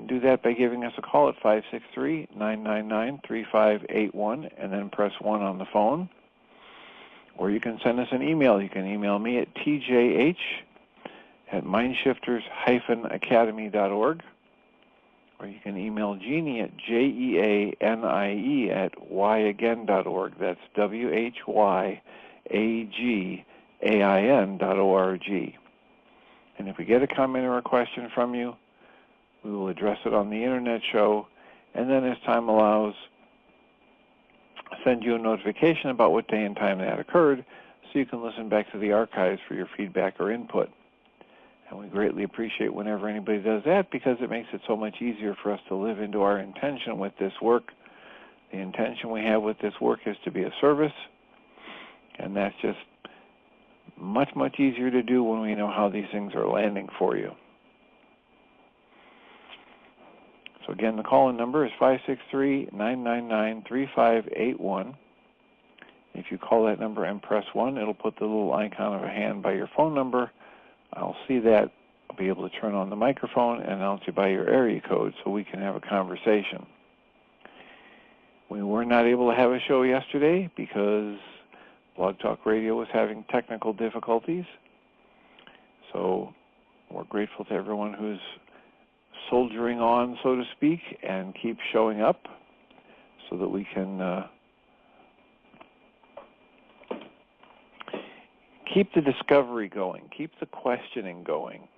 do that by giving us a call at 563-999-3581 and then press 1 on the phone. Or you can send us an email. You can email me at tjh@mindshifters-academy.org. Or you can email Jeanie at jeanie@yagain.org. That's WHYAGAIN.org. And if we get a comment or a question from you, we will address it on the Internet show, and then as time allows, send you a notification about what day and time that occurred so you can listen back to the archives for your feedback or input. And we greatly appreciate whenever anybody does that because it makes it so much easier for us to live into our intention with this work. The intention we have with this work is to be a service, and that's just much, much easier to do when we know how these things are landing for you. So again, the call-in number is 563-999-3581. If you call that number and press 1, it'll put the little icon of a hand by your phone number. I'll see that. I'll be able to turn on the microphone and announce you by your area code so we can have a conversation. We were not able to have a show yesterday because Blog Talk Radio was having technical difficulties. So we're grateful to everyone who's soldiering on, so to speak, and keep showing up so that we can keep the discovery going, keep the questioning going.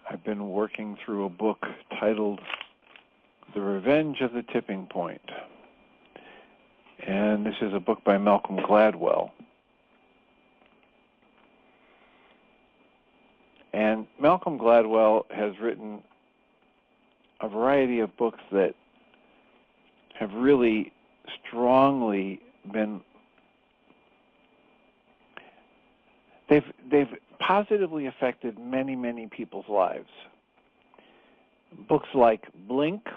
I've been working through a book titled The Revenge of the Tipping Point. And this is a book by Malcolm Gladwell. And Malcolm Gladwell has written a variety of books that have really strongly been, they've positively affected many, many people's lives. Books like Blink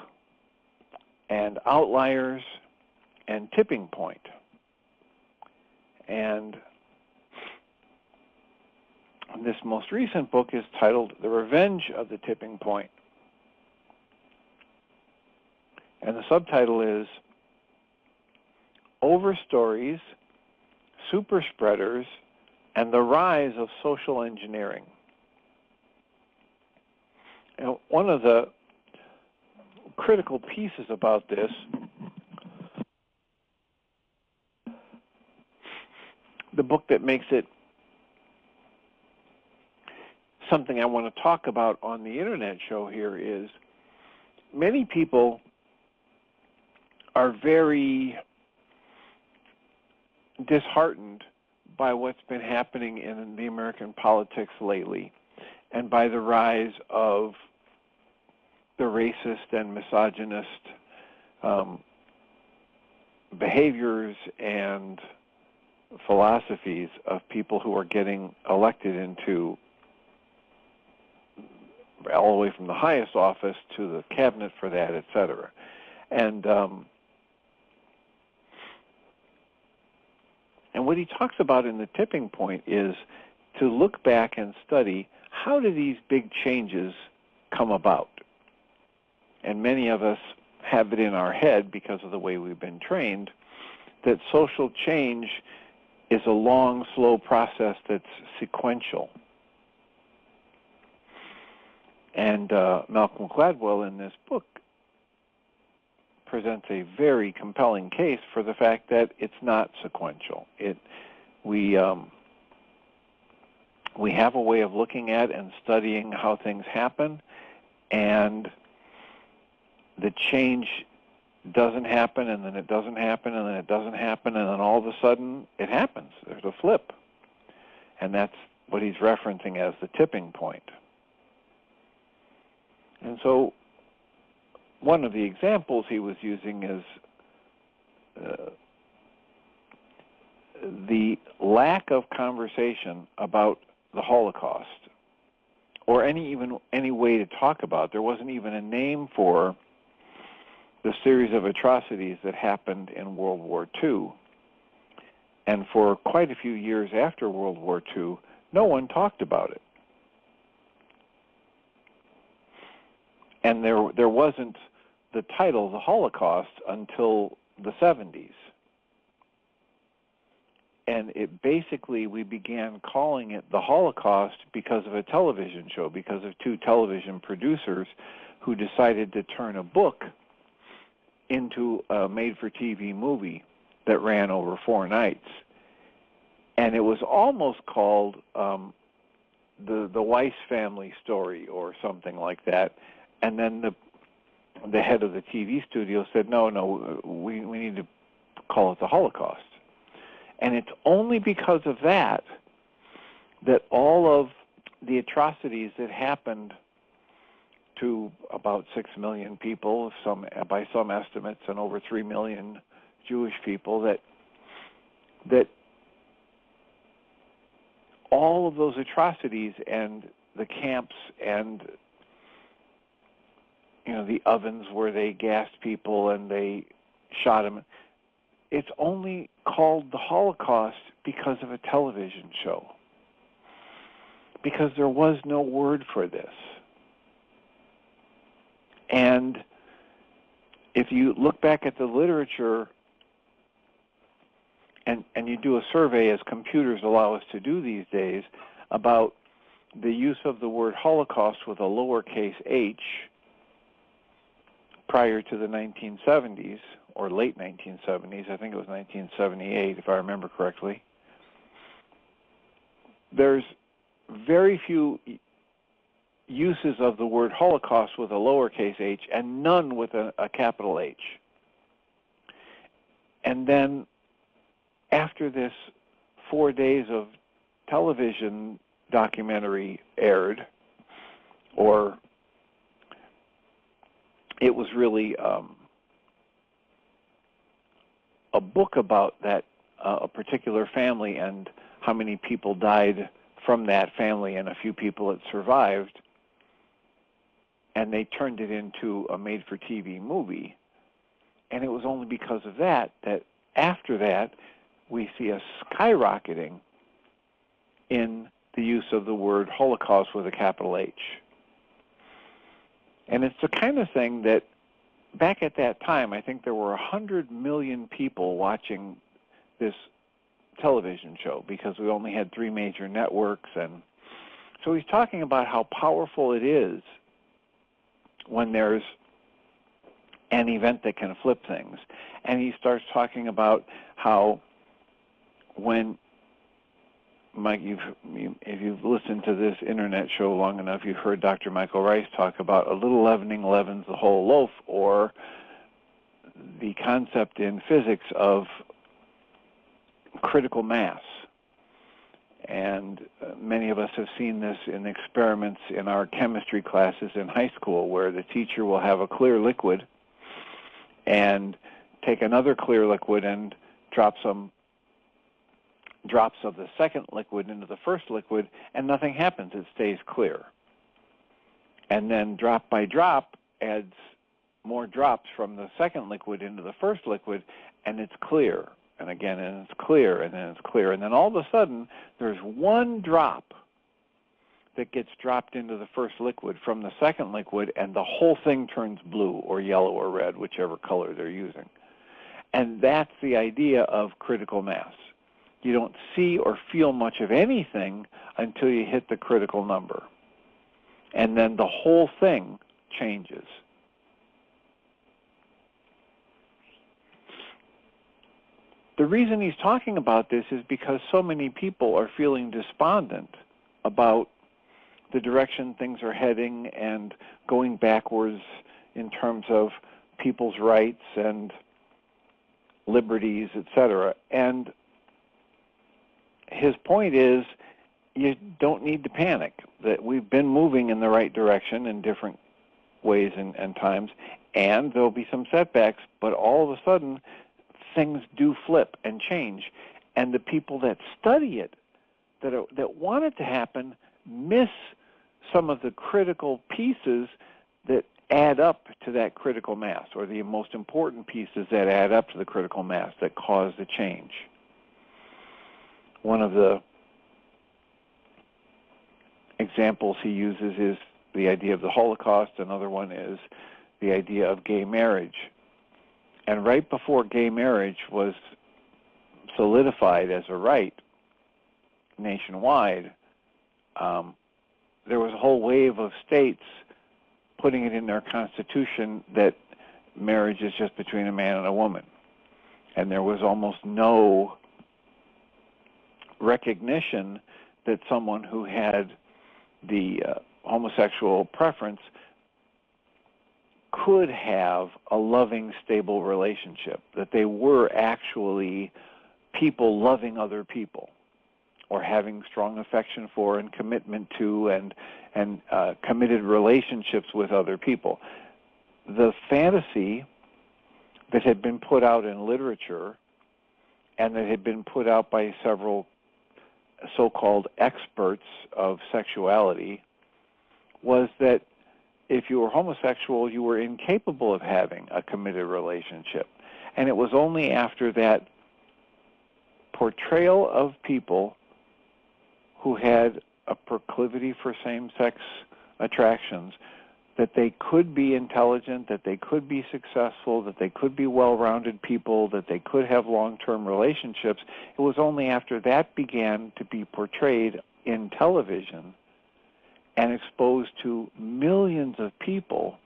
and Outliers and Tipping Point. And this most recent book is titled The Revenge of the Tipping Point. And the subtitle is Overstories, Super Spreaders, and the Rise of Social Engineering. And one of the critical pieces about this the book that makes it something I want to talk about on the Internet show here is many people are very disheartened by what's been happening in the American politics lately and by the rise of the racist and misogynist behaviors and philosophies of people who are getting elected into all the way from the highest office to the cabinet for that, et cetera. And what he talks about in The Tipping Point is to look back and study how do these big changes come about. And many of us have it in our head because of the way we've been trained that social change is a long, slow process that's sequential. And Malcolm Gladwell in this book presents a very compelling case for the fact that it's not sequential. We have a way of looking at and studying how things happen, and the change doesn't happen, and then it doesn't happen, and then it doesn't happen, and then all of a sudden it happens. There's a flip. And that's what he's referencing as the tipping point. And so one of the examples he was using is the lack of conversation about the Holocaust, or any way to talk about. There wasn't even a name for the series of atrocities that happened in World War II. And for quite a few years after World War II, no one talked about it. And there wasn't the title, the Holocaust, until the 70s. And it basically, we began calling it the Holocaust because of a television show, because of two television producers who decided to turn a book into a made-for-TV movie that ran over 4 nights. And it was almost called the Ryce family story or something like that. And then the head of the TV studio said, no, we need to call it the Holocaust. And it's only because of that all of the atrocities that happened to about 6 million people, by some estimates, and over 3 million Jewish people, that all of those atrocities and the camps and the ovens where they gassed people and they shot them, it's only called the Holocaust because of a television show, because there was no word for this. And if you look back at the literature and you do a survey, as computers allow us to do these days, about the use of the word Holocaust with a lowercase h prior to the 1970s, or late 1970s, I think it was 1978 if I remember correctly, there's very few uses of the word Holocaust with a lowercase h and none with a capital H. And then after this 4 days of television documentary aired, or it was really a book about that a particular family and how many people died from that family and a few people that survived, and they turned it into a made-for-TV movie. And it was only because of that after that we see a skyrocketing in the use of the word Holocaust with a capital H. And it's the kind of thing that back at that time, I think there were 100 million people watching this television show because we only had 3 major networks. And so he's talking about how powerful it is when there's an event that can flip things. And he starts talking about how when, Mike, if you've listened to this internet show long enough, you've heard Dr. Michael Ryce talk about a little leavening leavens the whole loaf, or the concept in physics of critical mass. And many of us have seen this in experiments in our chemistry classes in high school, where the teacher will have a clear liquid and take another clear liquid and drop some drops of the second liquid into the first liquid, and nothing happens. It stays clear. And then drop by drop adds more drops from the second liquid into the first liquid, and it's clear. And again, and it's clear, and then it's clear. And then all of a sudden, there's one drop that gets dropped into the first liquid from the second liquid, and the whole thing turns blue or yellow or red, whichever color they're using. And that's the idea of critical mass. You don't see or feel much of anything until you hit the critical number. And then the whole thing changes. The reason he's talking about this is because so many people are feeling despondent about the direction things are heading and going backwards in terms of people's rights and liberties, etc. And his point is, you don't need to panic, that we've been moving in the right direction in different ways and times, and there'll be some setbacks, but all of a sudden things do flip and change. And the people that study it, that want it to happen, miss some of the critical pieces that add up to that critical mass, or the most important pieces that add up to the critical mass that cause the change. One of the examples he uses is the idea of the Holocaust. Another one is the idea of gay marriage. And right before gay marriage was solidified as a right nationwide, there was a whole wave of states putting it in their constitution that marriage is just between a man and a woman. And there was almost no recognition that someone who had the homosexual preference could have a loving, stable relationship, that they were actually people loving other people or having strong affection for and commitment to and committed relationships with other people. The fantasy that had been put out in literature and that had been put out by several so-called experts of sexuality was that if you were homosexual, you were incapable of having a committed relationship. And it was only after that portrayal of people who had a proclivity for same-sex attractions that they could be intelligent, that they could be successful, that they could be well-rounded people, that they could have long-term relationships. It was only after that began to be portrayed in television and exposed to millions of people,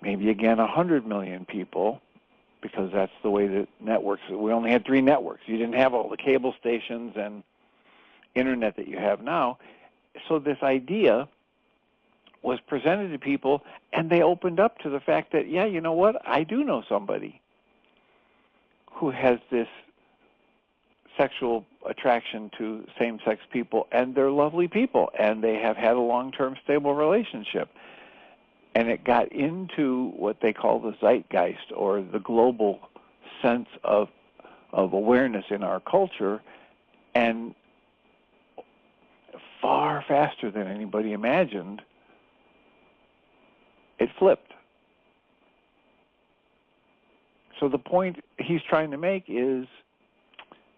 maybe again 100 million people, because that's the way that networks, we only had 3 networks. You didn't have all the cable stations and internet that you have now. So this idea was presented to people, and they opened up to the fact that, yeah, you know what, I do know somebody who has this sexual attraction to same-sex people, and they're lovely people, and they have had a long-term stable relationship. And it got into what they call the zeitgeist, or the global sense of awareness in our culture, and far faster than anybody imagined, it flipped. So the point he's trying to make is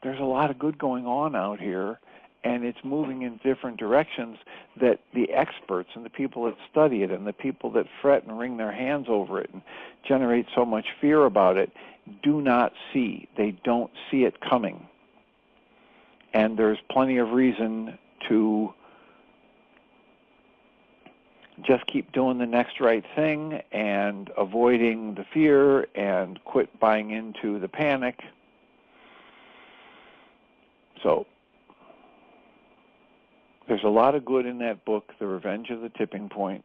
there's a lot of good going on out here, and it's moving in different directions that the experts and the people that study it and the people that fret and wring their hands over it and generate so much fear about it do not see. They don't see it coming. And there's plenty of reason to just keep doing the next right thing and avoiding the fear and quit buying into the panic. So there's a lot of good in that book, The Revenge of the Tipping Point.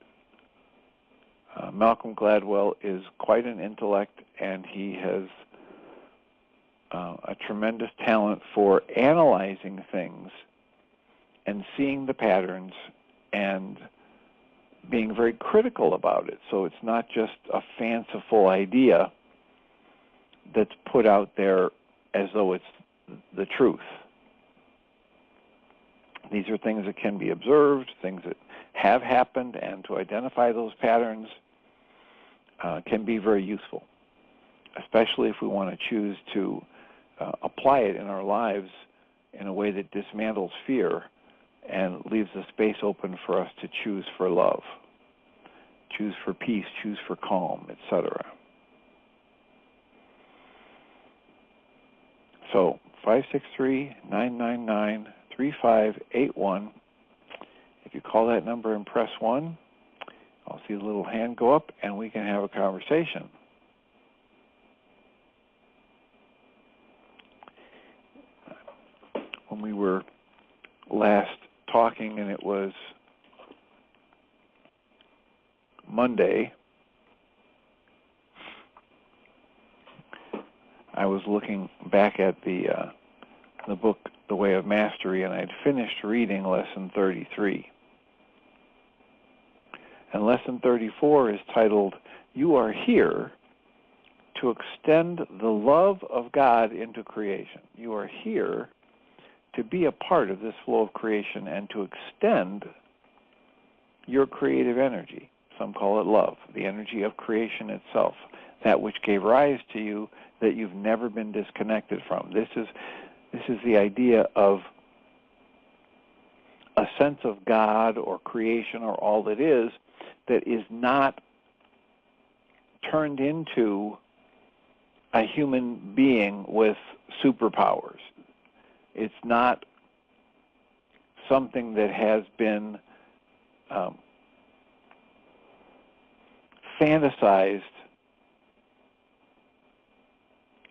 Malcolm Gladwell is quite an intellect, and he has a tremendous talent for analyzing things and seeing the patterns and being very critical about it. So it's not just a fanciful idea that's put out there as though it's the truth. These are things that can be observed, things that have happened, and to identify those patterns can be very useful, especially if we want to choose to apply it in our lives in a way that dismantles fear and leaves the space open for us to choose for love, choose for peace, choose for calm, etc. So 563-999-3581. If you call that number and press 1, I'll see the little hand go up and we can have a conversation. When we were last talking, and it was Monday, I was looking back at the book, The Way of Mastery, and I'd finished reading Lesson 33. And Lesson 34 is titled, You Are Here to Extend the Love of God into Creation. You are here to be a part of this flow of creation and to extend your creative energy. Some call it love, the energy of creation itself, that which gave rise to you that you've never been disconnected from. This is the idea of a sense of God or creation or all that is not turned into a human being with superpowers. It's not something that has been fantasized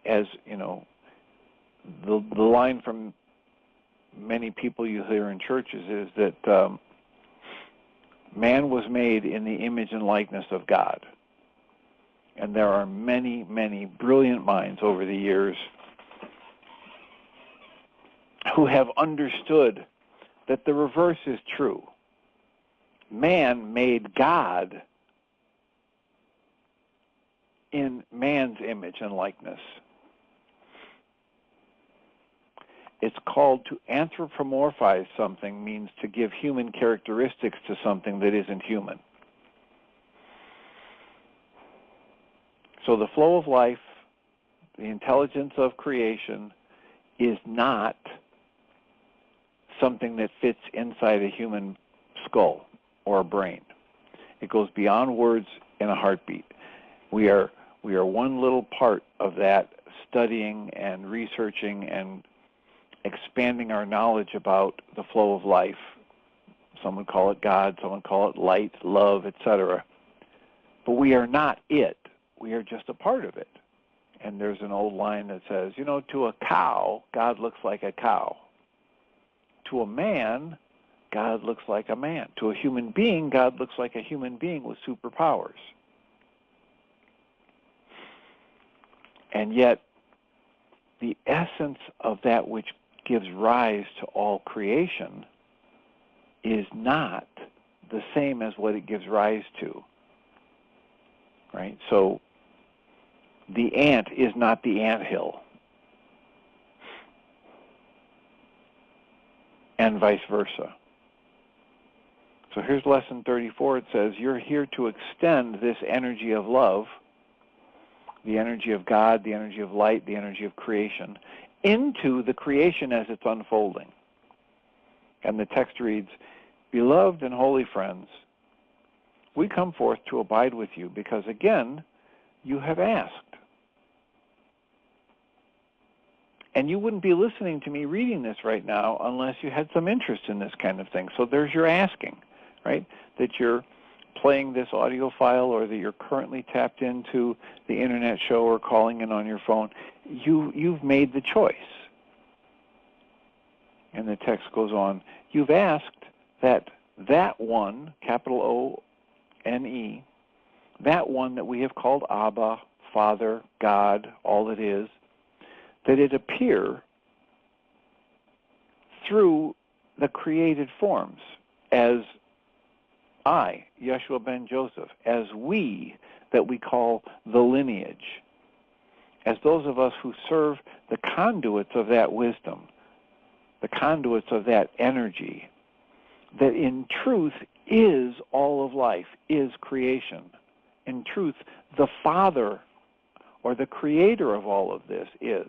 as, the line from many people you hear in churches is that man was made in the image and likeness of God. And there are many, many brilliant minds over the years who have understood that the reverse is true. Man made God in man's image and likeness. It's called to anthropomorphize something, means to give human characteristics to something that isn't human. So the flow of life, the intelligence of creation, is not something that fits inside a human skull or a brain. It goes beyond words in a heartbeat. We are one little part of that, studying and researching and expanding our knowledge about the flow of life. Some would call it God, some would call it light, love, etc. But we are not it. We are just a part of it. And there's an old line that says, to a cow, God looks like a cow. To a man, God looks like a man. To a human being, God looks like a human being with superpowers. And yet, the essence of that which gives rise to all creation is not the same as what it gives rise to. Right? So, the ant is not the anthill, and vice versa. So here's lesson 34. It says, you're here to extend this energy of love, the energy of God, the energy of light, the energy of creation, into the creation as it's unfolding. And the text reads, beloved and holy friends, we come forth to abide with you because, again, you have asked. And you wouldn't be listening to me reading this right now unless you had some interest in this kind of thing. So there's your asking, right? That you're playing this audio file or that you're currently tapped into the internet show or calling in on your phone. You've made the choice. And the text goes on, you've asked that one, capital O-N-E, that one that we have called Abba, Father, God, all it is, that it appear through the created forms as I, Yeshua ben Joseph, as we, that we call the lineage, as those of us who serve the conduits of that wisdom, the conduits of that energy, that in truth is all of life, is creation. In truth, the Father or the creator of all of this is.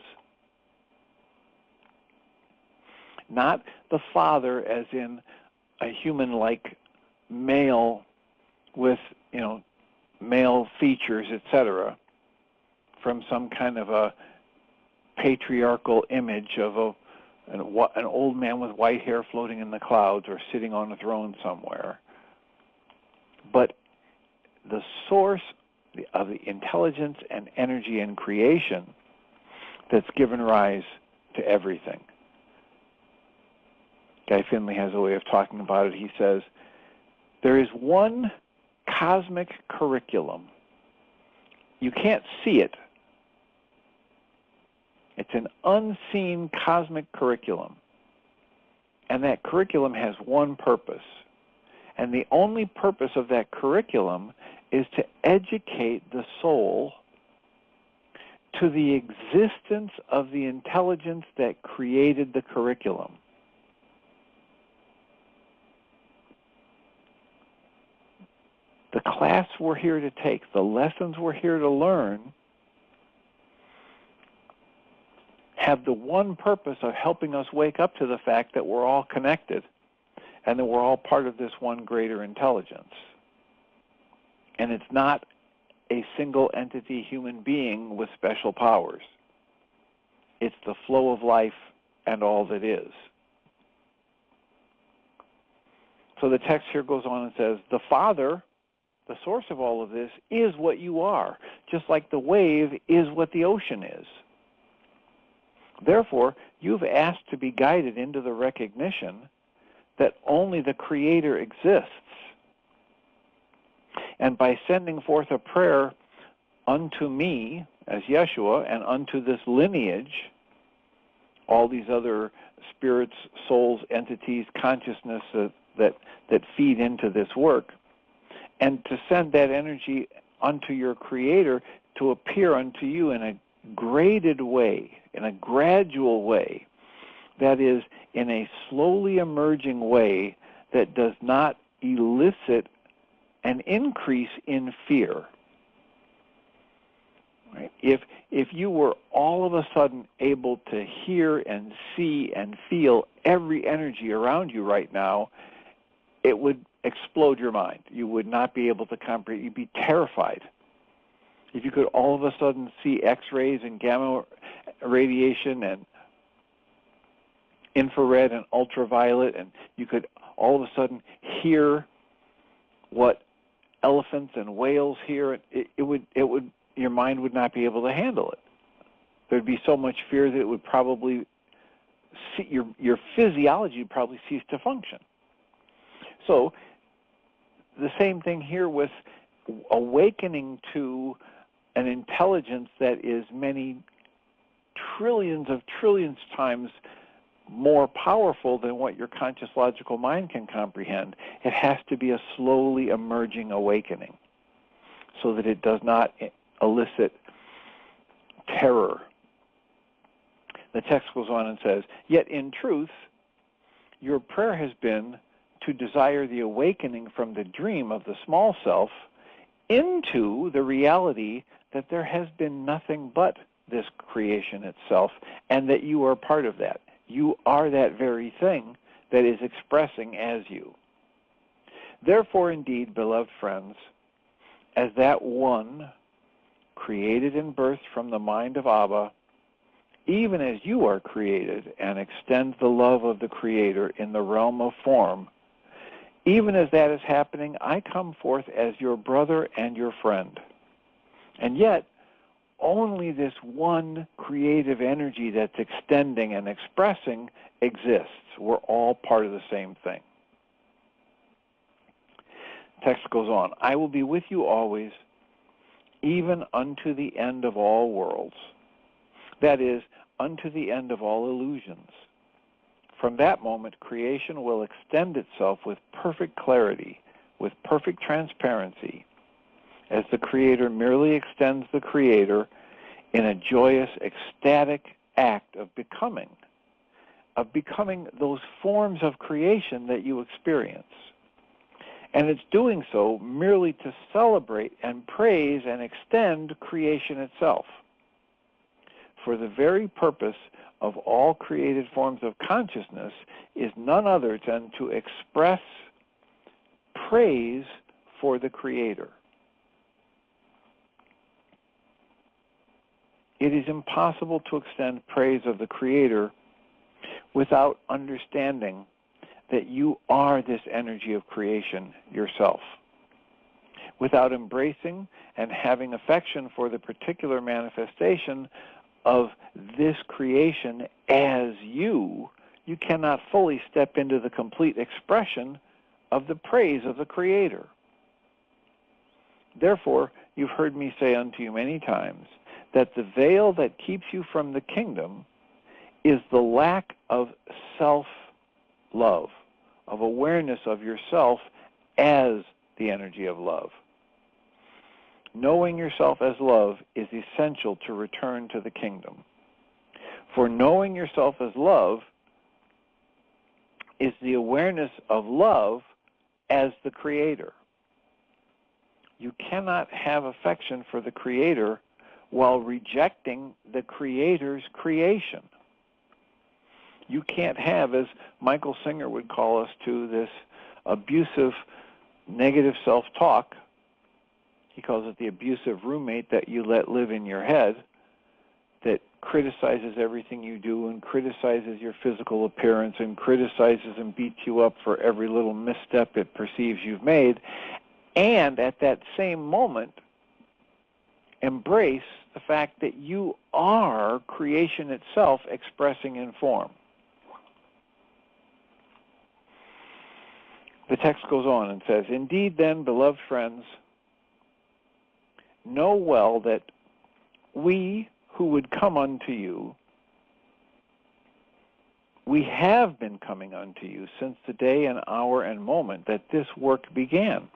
Not the Father as in a human-like male with, male features, etc., from some kind of a patriarchal image of an old man with white hair floating in the clouds or sitting on a throne somewhere. But the source of the intelligence and energy and creation that's given rise to everything. Guy Finley has a way of talking about it. He says, there is one cosmic curriculum. You can't see it. It's an unseen cosmic curriculum. And that curriculum has one purpose. And the only purpose of that curriculum is to educate the soul to the existence of the intelligence that created the curriculum. The class we're here to take, the lessons we're here to learn, have the one purpose of helping us wake up to the fact that we're all connected and that we're all part of this one greater intelligence. And it's not a single entity human being with special powers. It's the flow of life and all that is. So the text here goes on and says, the Father, the source of all of this, is what you are, just like the wave is what the ocean is. Therefore, you've asked to be guided into the recognition that only the Creator exists. And by sending forth a prayer unto me, as Yeshua, and unto this lineage, all these other spirits, souls, entities, consciousness that feed into this work, and to send that energy unto your Creator to appear unto you in a graded way, in a gradual way, that is, in a slowly emerging way that does not elicit an increase in fear. Right? If you were all of a sudden able to hear and see and feel every energy around you right now, it would explode your mind. You would not be able to comprehend. You'd be terrified. If you could all of a sudden see X-rays and gamma radiation and infrared and ultraviolet, and you could all of a sudden hear what elephants and whales hear, your mind would not be able to handle it. There'd be so much fear that it would probably your physiology would probably cease to function. So the same thing here with awakening to an intelligence that is many trillions of trillions times more powerful than what your conscious logical mind can comprehend. It has to be a slowly emerging awakening so that it does not elicit terror. The text goes on and says, yet in truth, your prayer has been to desire the awakening from the dream of the small self into the reality that there has been nothing but this creation itself, and that you are part of that. You are that very thing that is expressing as you. Therefore, indeed, beloved friends, as that one created and birthed from the mind of Abba, even as you are created and extend the love of the Creator in the realm of form, even as that is happening, I come forth as your brother and your friend. And yet, only this one creative energy that's extending and expressing exists. We're all part of the same thing. Text goes on, I will be with you always, even unto the end of all worlds. That is, unto the end of all illusions. From that moment, creation will extend itself with perfect clarity, with perfect transparency, as the Creator merely extends the Creator in a joyous, ecstatic act of becoming those forms of creation that you experience. And it's doing so merely to celebrate and praise and extend creation itself. For the very purpose of all created forms of consciousness is none other than to express praise for the Creator. It is impossible to extend praise of the Creator without understanding that you are this energy of creation yourself. Without embracing and having affection for the particular manifestation of this creation as you cannot fully step into the complete expression of the praise of the Creator. Therefore, you've heard me say unto you many times that the veil that keeps you from the kingdom is the lack of self-love, of awareness of yourself as the energy of love. Knowing yourself as love is essential to return to the kingdom. For knowing yourself as love is the awareness of love as the Creator. You cannot have affection for the Creator while rejecting the Creator's creation. You can't have, as Michael Singer would call us to, this abusive, negative self-talk. He calls it the abusive roommate that you let live in your head, that criticizes everything you do and criticizes your physical appearance and criticizes and beats you up for every little misstep it perceives you've made, and at that same moment embrace the fact that you are creation itself expressing in form. The text goes on and says, "Indeed then, beloved friends, know well that we who would come unto you, we have been coming unto you since the day and hour and moment that this work began."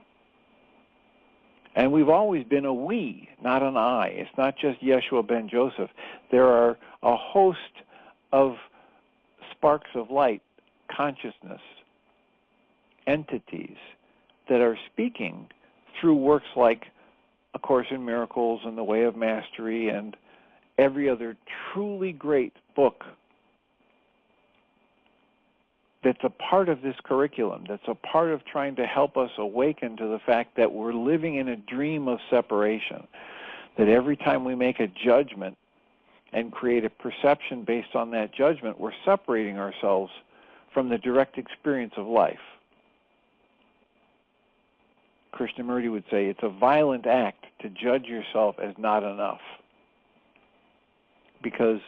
And we've always been a we, not an I. It's not just Yeshua ben Joseph. There are a host of sparks of light, consciousness, entities that are speaking through works like A Course in Miracles and The Way of Mastery and every other truly great book that's a part of this curriculum, that's a part of trying to help us awaken to the fact that we're living in a dream of separation, that every time we make a judgment and create a perception based on that judgment, we're separating ourselves from the direct experience of life. Krishnamurti would say it's a violent act to judge yourself as not enough, because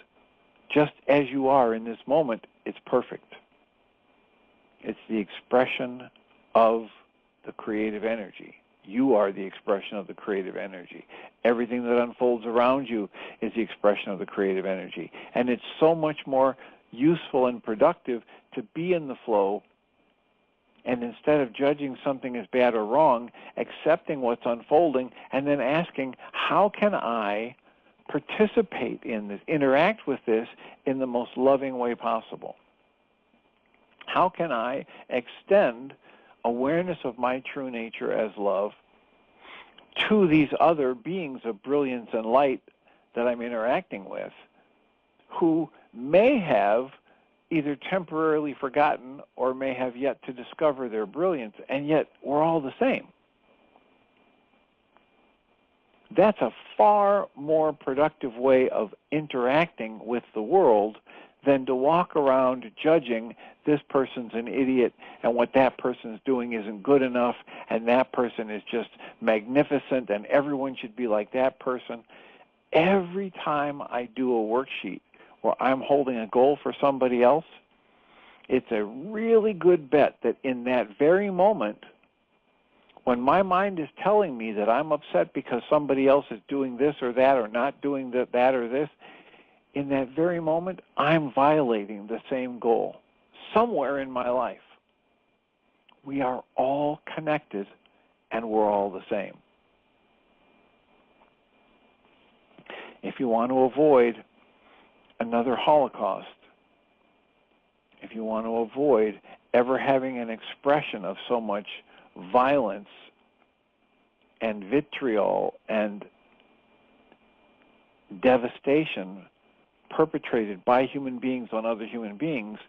just as you are in this moment, it's perfect. It's the expression of the creative energy. You are the expression of the creative energy. Everything that unfolds around you is the expression of the creative energy. And it's so much more useful and productive to be in the flow, and instead of judging something as bad or wrong, accepting what's unfolding and then asking, how can I participate in this, interact with this in the most loving way possible? How can I extend awareness of my true nature as love to these other beings of brilliance and light that I'm interacting with, who may have either temporarily forgotten or may have yet to discover their brilliance, and yet we're all the same? That's a far more productive way of interacting with the world than to walk around judging this person's an idiot and what that person's doing isn't good enough and that person is just magnificent and everyone should be like that person. Every time I do a worksheet where I'm holding a goal for somebody else, it's a really good bet that in that very moment, when my mind is telling me that I'm upset because somebody else is doing this or that or not doing that or this, in that very moment, I'm violating the same goal somewhere in my life. We are all connected, and we're all the same. If you want to avoid another Holocaust, if you want to avoid ever having an expression of so much violence and vitriol and devastation perpetrated by human beings on other human beings,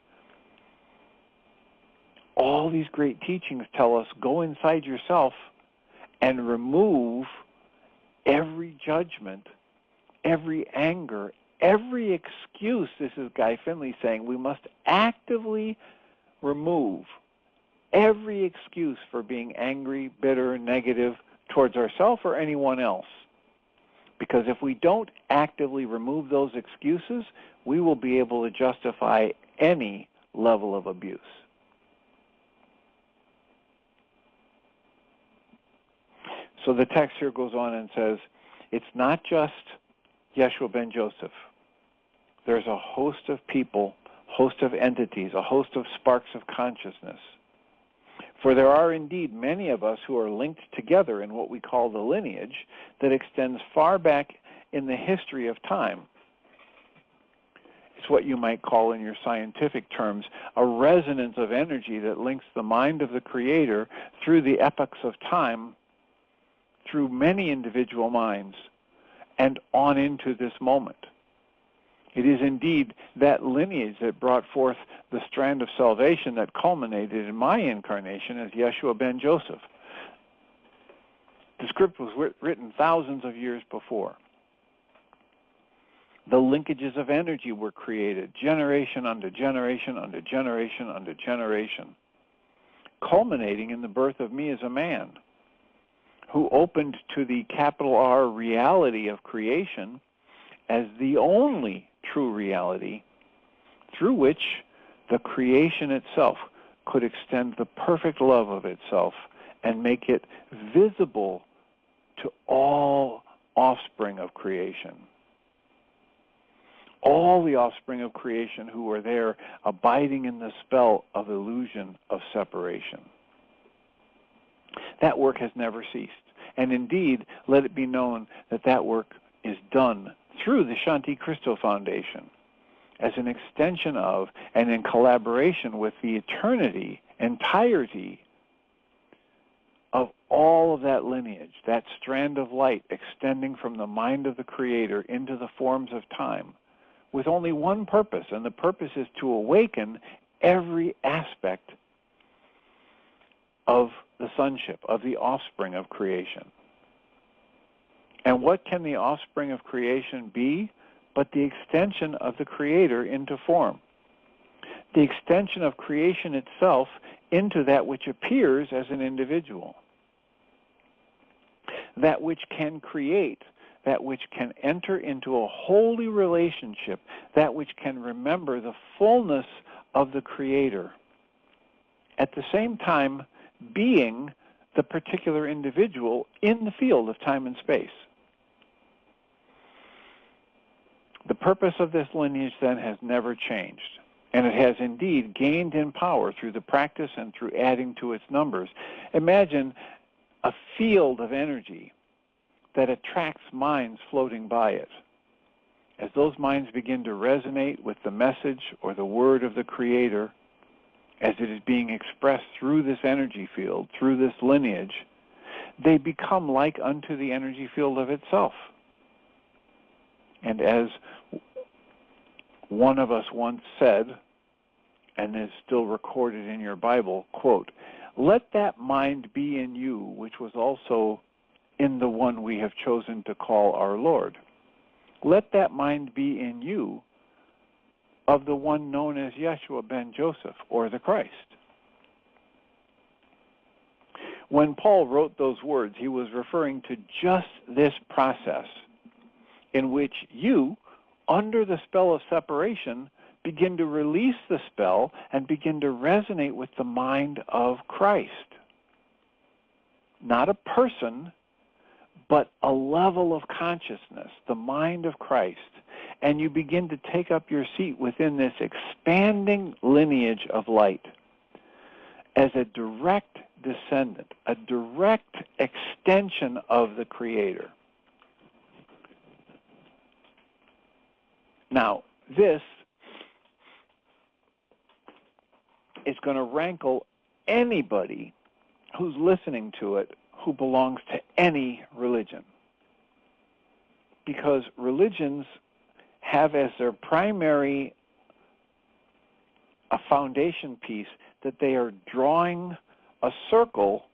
all these great teachings tell us, go inside yourself and remove every judgment, every anger, every excuse. This is Guy Finley saying we must actively remove every excuse for being angry, bitter, negative towards ourselves or anyone else. Because if we don't actively remove those excuses, we will be able to justify any level of abuse. So the text here goes on and says, it's not just Yeshua ben Joseph. There's a host of people, host of entities, a host of sparks of consciousness. For there are indeed many of us who are linked together in what we call the lineage that extends far back in the history of time. It's what you might call in your scientific terms a resonance of energy that links the mind of the Creator through the epochs of time, through many individual minds, and on into this moment. It is indeed that lineage that brought forth the strand of salvation that culminated in my incarnation as Yeshua ben Joseph. The script was written thousands of years before. The linkages of energy were created, generation unto generation unto generation unto generation, culminating in the birth of me as a man who opened to the capital R reality of creation as the only true reality through which the creation itself could extend the perfect love of itself and make it visible to all offspring of creation. All the offspring of creation who were there abiding in the spell of illusion of separation. That work has never ceased. And indeed, let it be known that that work is done through the Shanti Crystal Foundation as an extension of and in collaboration with the entirety of all of that lineage, that strand of light extending from the mind of the Creator into the forms of time, with only one purpose, and the purpose is to awaken every aspect of the sonship, of the offspring of creation. And what can the offspring of creation be but the extension of the Creator into form? The extension of creation itself into that which appears as an individual. That which can create, that which can enter into a holy relationship, that which can remember the fullness of the Creator, at the same time being the particular individual in the field of time and space. The purpose of this lineage then has never changed, and it has indeed gained in power through the practice and through adding to its numbers. Imagine a field of energy that attracts minds floating by it. As those minds begin to resonate with the message or the word of the Creator, as it is being expressed through this energy field, through this lineage, they become like unto the energy field of itself. And as one of us once said, and is still recorded in your Bible, quote, "Let that mind be in you, which was also in the one we have chosen to call our Lord. Let that mind be in you of the one known as Yeshua ben Joseph, or the Christ." When Paul wrote those words, he was referring to just this process in which you, under the spell of separation, begin to release the spell and begin to resonate with the mind of Christ. Not a person, but a level of consciousness, the mind of Christ. And you begin to take up your seat within this expanding lineage of light as a direct descendant, a direct extension of the Creator. Now, this is going to rankle anybody who's listening to it who belongs to any religion. Because religions have as their primary a foundation piece that they are drawing a circle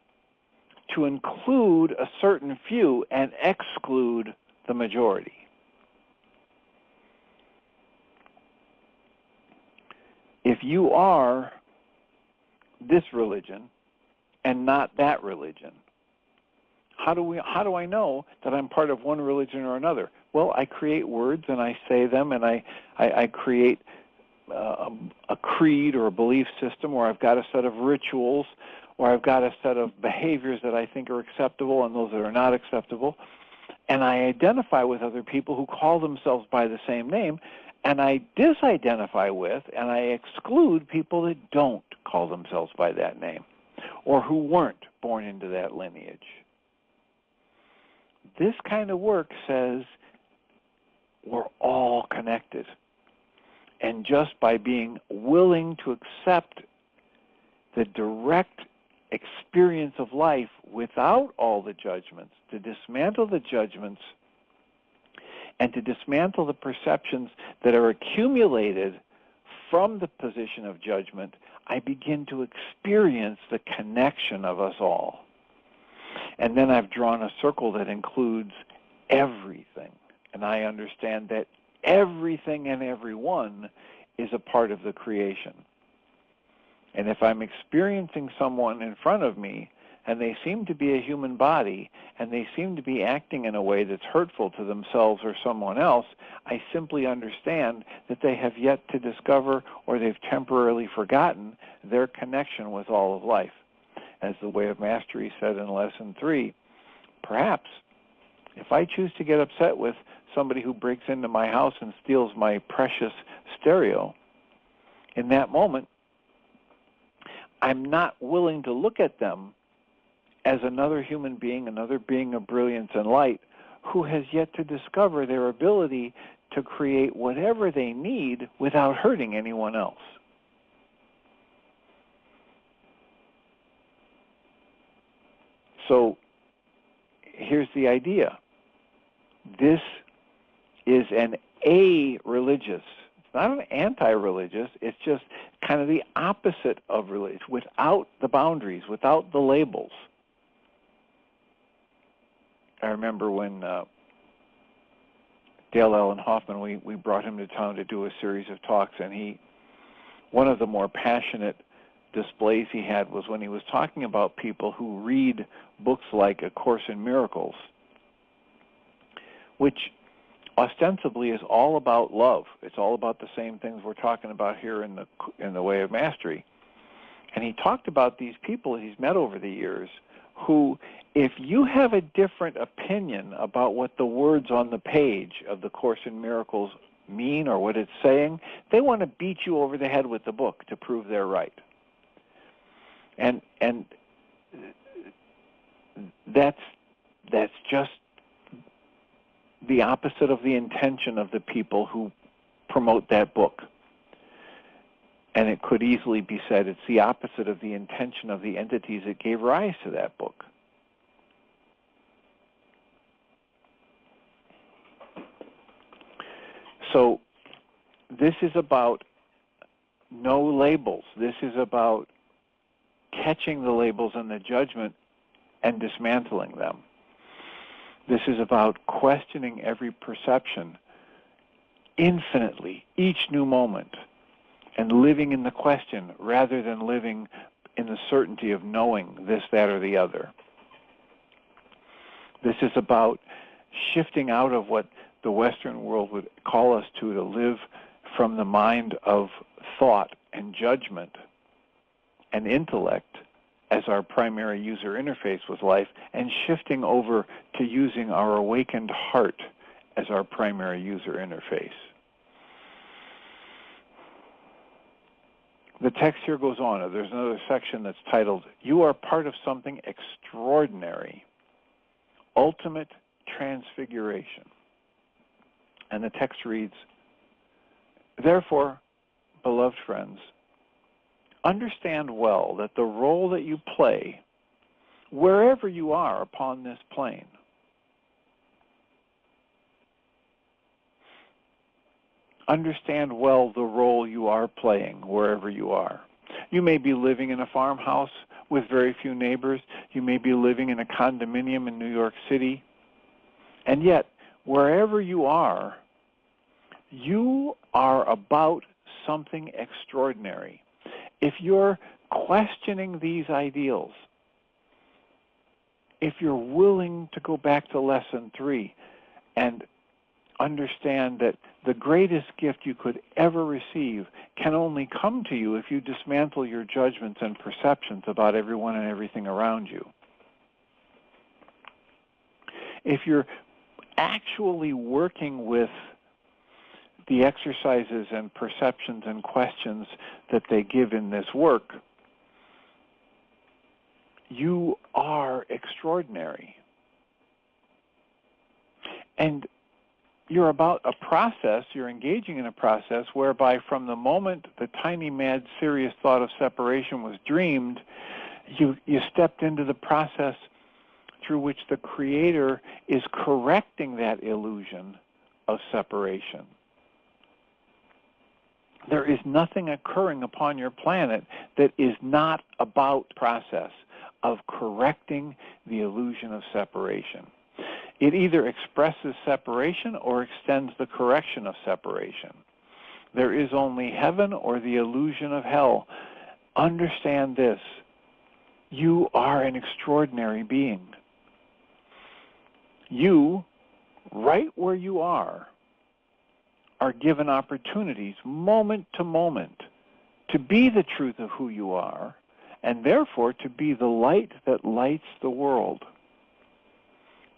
to include a certain few and exclude the majority. If you are this religion and not that religion, how do I know that I'm part of one religion or another? Well, I create words and I say them, and I create a creed or a belief system, or I've got a set of rituals, or I've got a set of behaviors that I think are acceptable and those that are not acceptable, and I identify with other people who call themselves by the same name, and I disidentify with and I exclude people that don't call themselves by that name or who weren't born into that lineage. This kind of work says we're all connected. And just by being willing to accept the direct experience of life without all the judgments, to dismantle the judgments and to dismantle the perceptions that are accumulated from the position of judgment, I begin to experience the connection of us all. And then I've drawn a circle that includes everything. And I understand that everything and everyone is a part of the creation. And if I'm experiencing someone in front of me, and they seem to be a human body, and they seem to be acting in a way that's hurtful to themselves or someone else, I simply understand that they have yet to discover, or they've temporarily forgotten, their connection with all of life. As the Way of Mastery said in Lesson 3, perhaps if I choose to get upset with somebody who breaks into my house and steals my precious stereo, in that moment, I'm not willing to look at them as another human being, another being of brilliance and light, who has yet to discover their ability to create whatever they need without hurting anyone else. So here's the idea. This is an a-religious. It's not an anti-religious. It's just kind of the opposite of religious, without the boundaries, without the labels. I remember when Dale Allen Hoffman, we brought him to town to do a series of talks, and one of the more passionate displays he had was when he was talking about people who read books like A Course in Miracles, which ostensibly is all about love. It's all about the same things we're talking about here in the Way of Mastery. And he talked about these people he's met over the years who, if you have a different opinion about what the words on the page of the Course in Miracles mean or what it's saying, they want to beat you over the head with the book to prove they're right. And that's just the opposite of the intention of the people who promote that book. And it could easily be said it's the opposite of the intention of the entities that gave rise to that book. So this is about no labels. This is about catching the labels and the judgment and dismantling them. This is about questioning every perception infinitely, each new moment, and living in the question rather than living in the certainty of knowing this, that, or the other. This is about shifting out of what the Western world would call us to live from the mind of thought and judgment and intellect as our primary user interface with life, and shifting over to using our awakened heart as our primary user interface. The text here goes on. There's another section that's titled, "You are part of something extraordinary, ultimate transfiguration." And the text reads, "Therefore, beloved friends, understand well that the role that you play, wherever you are upon this plane, understand well the role you are playing wherever you are. You may be living in a farmhouse with very few neighbors. You may be living in a condominium in New York City. And yet, wherever you are about something extraordinary. If you're questioning these ideals, if you're willing to go back to Lesson 3 and understand that the greatest gift you could ever receive can only come to you if you dismantle your judgments and perceptions about everyone and everything around you. If you're actually working with the exercises and perceptions and questions that they give in this work, you are extraordinary. And you're about a process, you're engaging in a process whereby from the moment the tiny, mad, serious thought of separation was dreamed, you stepped into the process through which the Creator is correcting that illusion of separation. There is nothing occurring upon your planet that is not about the process of correcting the illusion of separation. It either expresses separation or extends the correction of separation. There is only heaven or the illusion of hell. Understand this. You are an extraordinary being. You, right where you are given opportunities moment to moment to be the truth of who you are, and therefore to be the light that lights the world.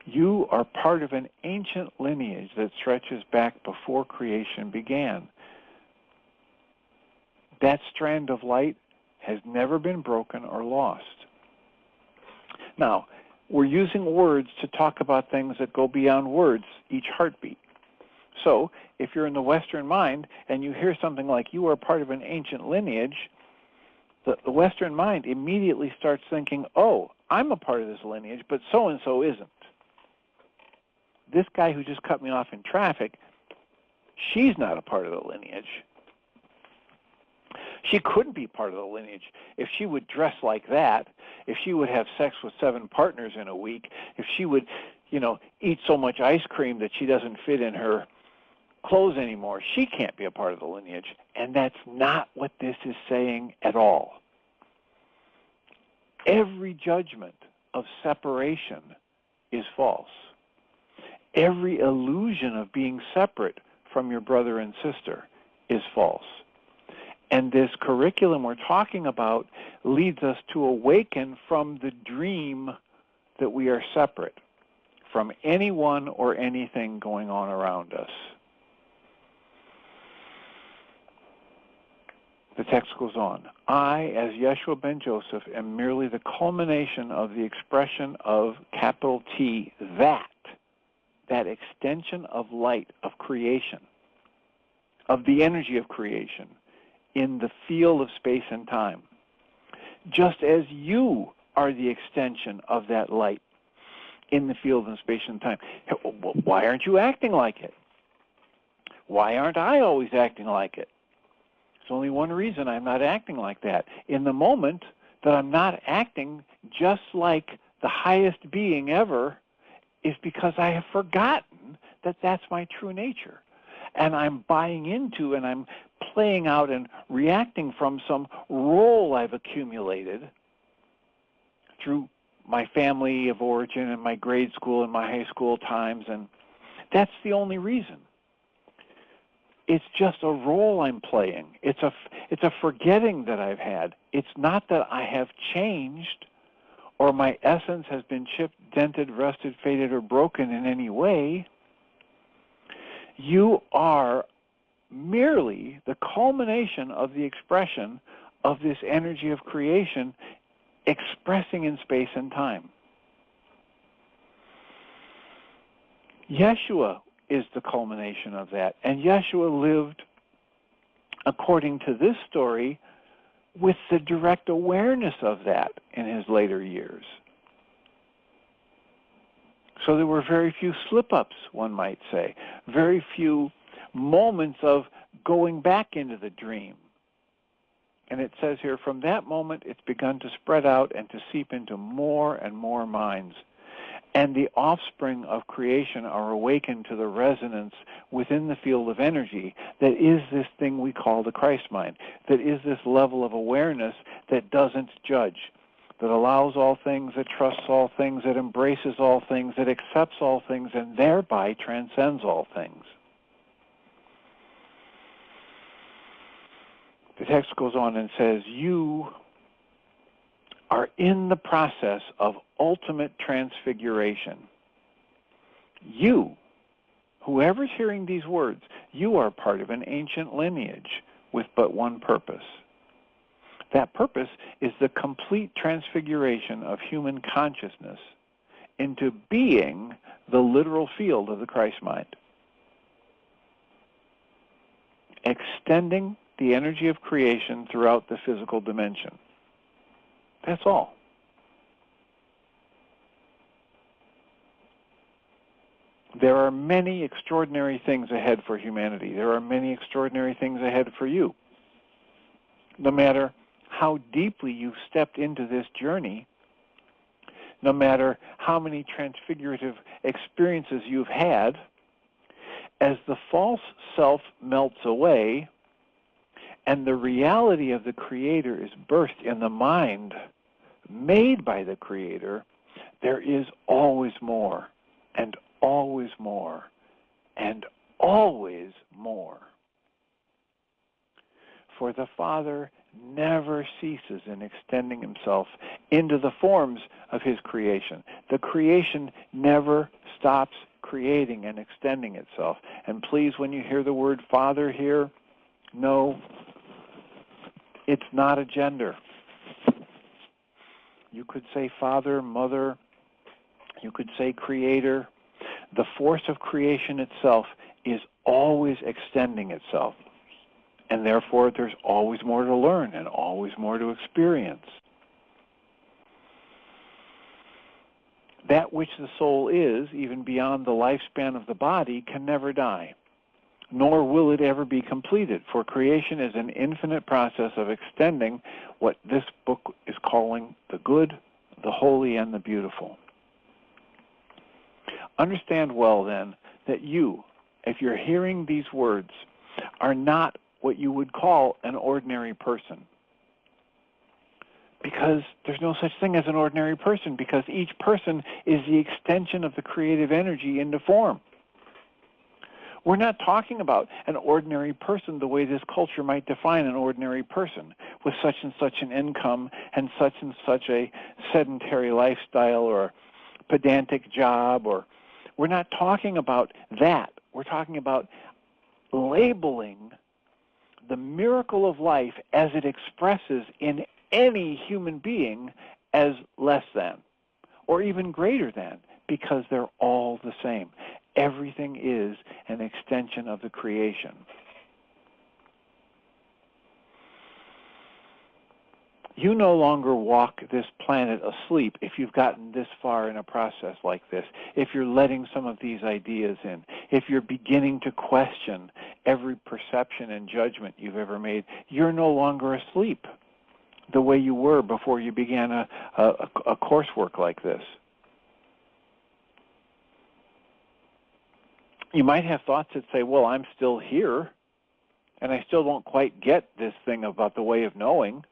You are part of an ancient lineage that stretches back before creation began. That strand of light has never been broken or lost. Now, we're using words to talk about things that go beyond words, each heartbeat. So, if you're in the Western mind and you hear something like, you are part of an ancient lineage, the Western mind immediately starts thinking, oh, I'm a part of this lineage, but so-and-so isn't. This guy who just cut me off in traffic, she's not a part of the lineage. She couldn't be part of the lineage if she would dress like that, if she would have sex with 7 partners in a week, if she would, eat so much ice cream that she doesn't fit in her clothes anymore. She can't be a part of the lineage. And that's not what this is saying at all. Every judgment of separation is false. Every illusion of being separate from your brother and sister is false. And this curriculum we're talking about leads us to awaken from the dream that we are separate from anyone or anything going on around us. The text goes on. I, as Yeshua ben Joseph, am merely the culmination of the expression of capital T, that extension of light, of creation, of the energy of creation in the field of space and time. Just as you are the extension of that light in the field of space and time. Why aren't you acting like it? Why aren't I always acting like it? There's only one reason I'm not acting like that. In the moment that I'm not acting just like the highest being ever is because I have forgotten that that's my true nature. And I'm buying into and I'm playing out and reacting from some role I've accumulated through my family of origin and my grade school and my high school times, and that's the only reason. It's just a role I'm playing. It's a forgetting that I've had. It's not that I have changed or my essence has been chipped, dented, rusted, faded, or broken in any way. You are merely the culmination of the expression of this energy of creation expressing in space and time. Yeshua is the culmination of that, and Yeshua lived, according to this story, with the direct awareness of that in his later years. So there were very few slip-ups, one might say, very few moments of going back into the dream. And it says here, from that moment, it's begun to spread out and to seep into more and more minds. And the offspring of creation are awakened to the resonance within the field of energy that is this thing we call the Christ mind, that is this level of awareness that doesn't judge, that allows all things, that trusts all things, that embraces all things, that accepts all things, and thereby transcends all things. The text goes on and says, you are in the process of ultimate transfiguration. You, whoever's hearing these words, you are part of an ancient lineage with but one purpose. That purpose is the complete transfiguration of human consciousness into being the literal field of the Christ mind. Extending the energy of creation throughout the physical dimension. That's all. There are many extraordinary things ahead for humanity. There are many extraordinary things ahead for you. No matter how deeply you've stepped into this journey, no matter how many transfigurative experiences you've had, as the false self melts away and the reality of the Creator is birthed in the mind made by the Creator, there is always more, and always more, and always more. For the Father never ceases in extending himself into the forms of his creation. The creation never stops creating and extending itself. And please, when you hear the word Father here, no, it's not a gender. You could say Father, Mother, you could say Creator. The force of creation itself is always extending itself. And therefore, there's always more to learn and always more to experience. That which the soul is, even beyond the lifespan of the body, can never die, nor will it ever be completed, for creation is an infinite process of extending what this book is calling the good, the holy, and the beautiful. Understand well, then, that you, if you're hearing these words, are not what you would call an ordinary person. Because there's no such thing as an ordinary person, because each person is the extension of the creative energy into form. We're not talking about an ordinary person the way this culture might define an ordinary person, with such and such an income and such a sedentary lifestyle or pedantic job. Or we're not talking about that. We're talking about labeling the miracle of life as it expresses in any human being as less than, or even greater than, because they're all the same. Everything is an extension of the creation. You no longer walk this planet asleep if you've gotten this far in a process like this, if you're letting some of these ideas in, if you're beginning to question every perception and judgment you've ever made. You're no longer asleep the way you were before you began a coursework like this. You might have thoughts that say, well, I'm still here, and I still don't quite get this thing about the way of knowing.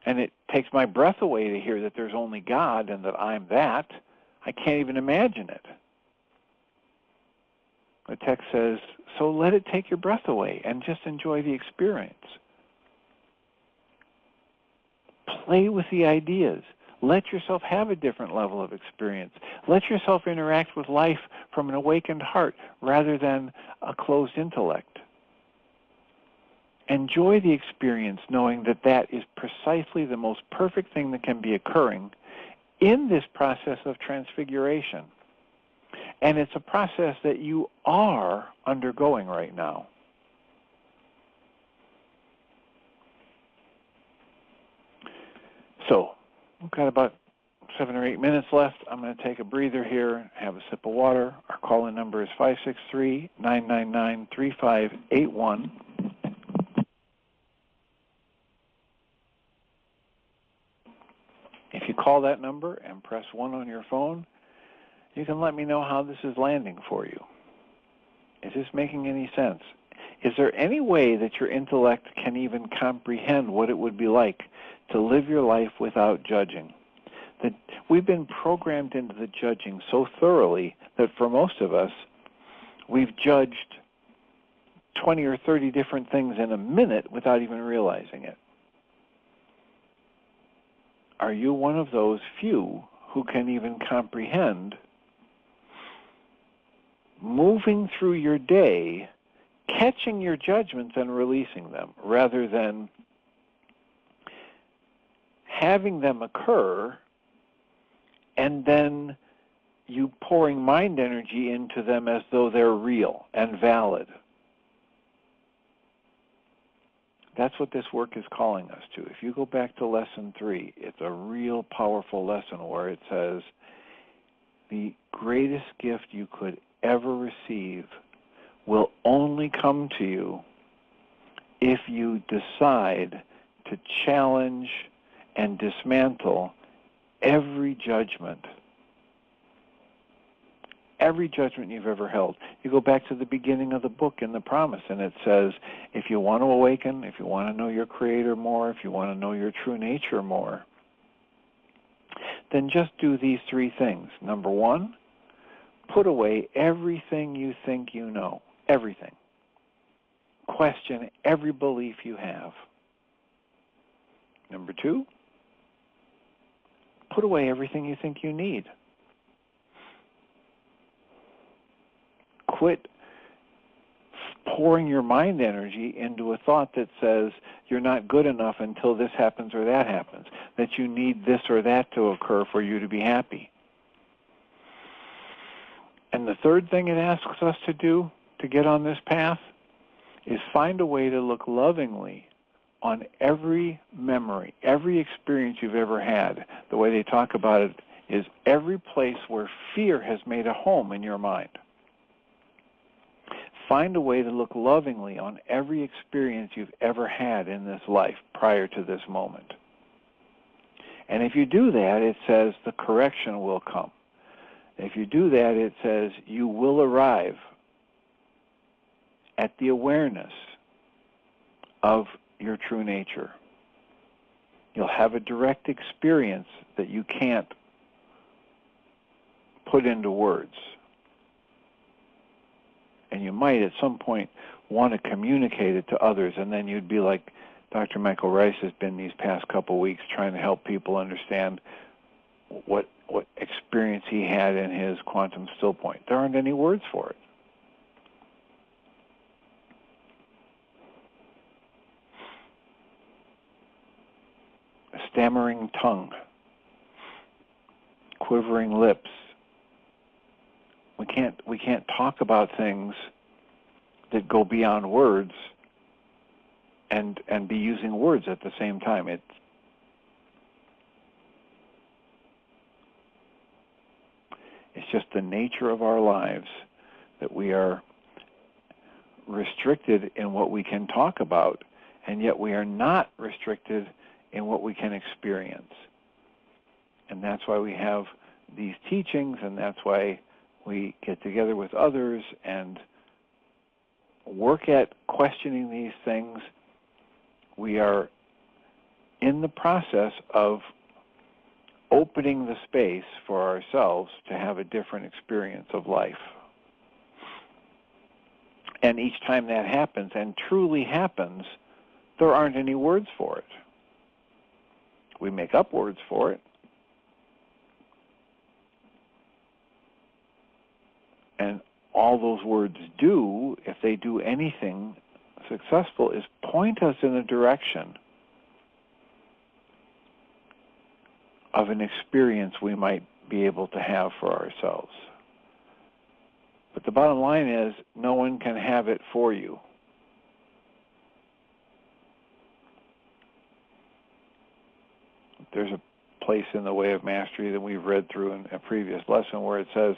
And it takes my breath away to hear that there's only God and that I'm that. I can't even imagine it. The text says, so let it take your breath away and just enjoy the experience. Play with the ideas. Let yourself have a different level of experience. Let yourself interact with life from an awakened heart rather than a closed intellect. Enjoy the experience knowing that that is precisely the most perfect thing that can be occurring in this process of transfiguration. And it's a process that you are undergoing right now. So, we've got about 7 or 8 minutes left. I'm going to take a breather here, have a sip of water. Our call-in number is 563-999-3581. If you call that number and press 1 on your phone, you can let me know how this is landing for you. Is this making any sense? Is there any way that your intellect can even comprehend what it would be like to live your life without judging? That we've been programmed into the judging so thoroughly that for most of us, we've judged 20 or 30 different things in a minute without even realizing it. Are you one of those few who can even comprehend moving through your day, catching your judgments and releasing them, rather than having them occur and then you pouring mind energy into them as though they're real and valid? That's what this work is calling us to. If you go back to lesson 3, it's a real powerful lesson where it says, the greatest gift you could ever receive will only come to you if you decide to challenge and dismantle every judgment you've ever held. You go back to the beginning of the book in the Promise, and it says, if you want to awaken, if you want to know your Creator more, if you want to know your true nature more, then just do these three things. Number one, put away everything you think you know, everything. Question every belief you have. Number two, put away everything you think you need. Quit pouring your mind energy into a thought that says you're not good enough until this happens or that happens, that you need this or that to occur for you to be happy. And the third thing it asks us to do to get on this path is find a way to look lovingly on every memory, every experience you've ever had. The way they talk about it is every place where fear has made a home in your mind. Find a way to look lovingly on every experience you've ever had in this life prior to this moment. And if you do that, it says the correction will come. If you do that, it says you will arrive at the awareness of your true nature. You'll have a direct experience that you can't put into words. And you might at some point want to communicate it to others, and then you'd be like Dr. Michael Ryce has been these past couple of weeks, trying to help people understand what experience he had in his quantum still point. There aren't any words for it. A stammering tongue, quivering lips. We can't talk about things that go beyond words and be using words at the same time. It's just the nature of our lives that we are restricted in what we can talk about, and yet we are not restricted in what we can experience. And that's why we have these teachings, and that's why we get together with others and work at questioning these things. We are in the process of opening the space for ourselves to have a different experience of life. And each time that happens, and truly happens, there aren't any words for it. We make up words for it. And all those words do, if they do anything successful, is point us in a direction of an experience we might be able to have for ourselves. But the bottom line is, no one can have it for you. There's a place in the Way of Mastery that we've read through in a previous lesson where it says,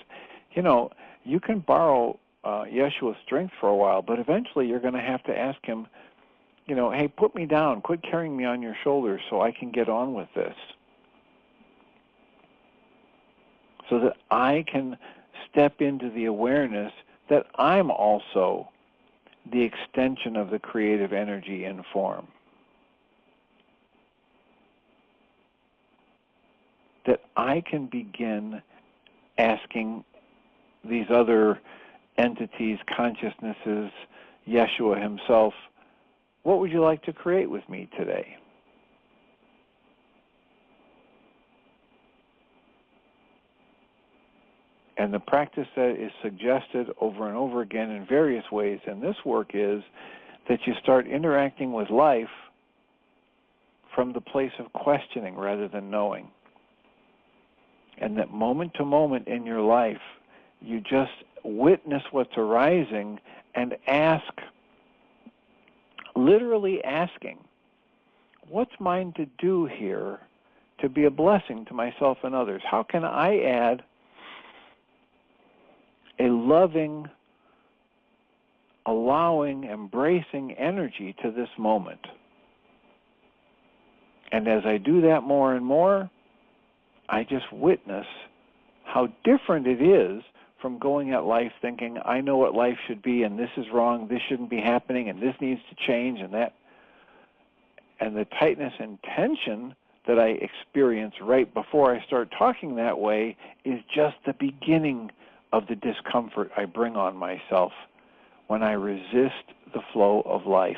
you can borrow Yeshua's strength for a while, but eventually you're going to have to ask him, hey, put me down, quit carrying me on your shoulders so I can get on with this, so that I can step into the awareness that I'm also the extension of the creative energy in form. That I can begin asking these other entities, consciousnesses, Yeshua himself, what would you like to create with me today? And the practice that is suggested over and over again in various ways in this work is that you start interacting with life from the place of questioning rather than knowing. And that moment to moment in your life, you just witness what's arising and ask, literally asking, what's mine to do here to be a blessing to myself and others? How can I add a loving, allowing, embracing energy to this moment. And as I do that more and more, I just witness how different it is from going at life thinking, I know what life should be, and this is wrong, this shouldn't be happening, and this needs to change, and that. And the tightness and tension that I experience right before I start talking that way is just the beginning of the discomfort I bring on myself when I resist the flow of life.